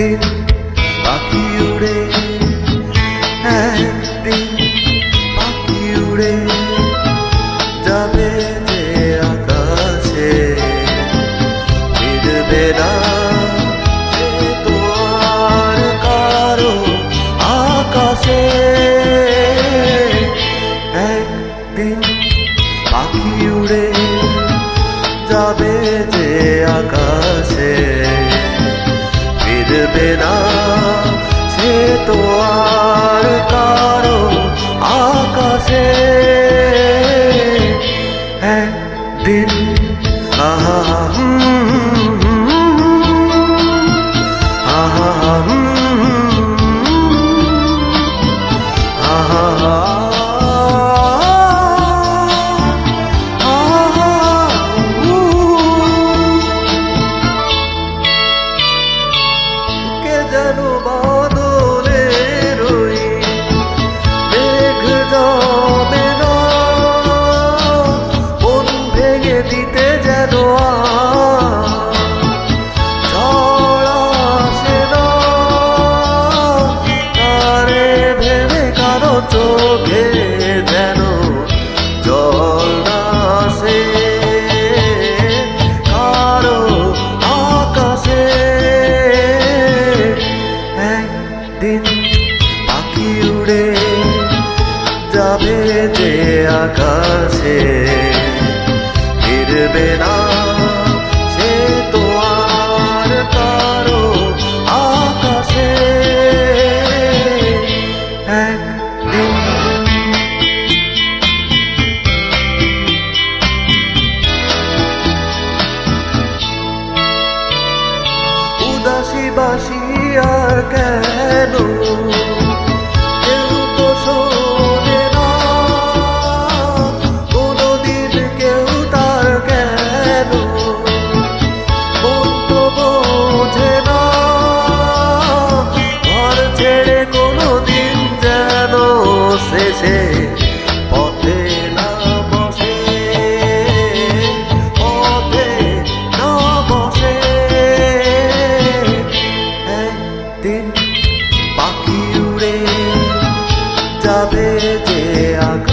একদিন পাখি উড়ে, একদিন পাখি উড়ে যাবে যে আকাশে, ফিরবে না সে তো আর কারো আকাশে। একদিন পাখি উড়ে যাবে যে আকাশে, ফিরবে না সে তো আর কারো আকাশে। একদিন যেন বাদলের ওই মেঘ জমে না, মন ভেঙে দিতে যেন ঝড় আসে না। তারে ভেবে কারো চোখে যেন জল না আসে, কারো আকাশে। একদিন পাখি উড়ে যাবে যে আকাশে, ফিরবে না সে তো আর কারো আকাশে। একদিন উদাসী বাসি আর কেন, কেউ তো শোনে না কোনোদিন, কেউ তার কেন মন তো বোঝে না। ঘর ছেড়ে কোনোদিন যেন শেষে পথে না বসে, পথে না বসে। একদিন পাখি উড়ে যাবে যে আকাশে,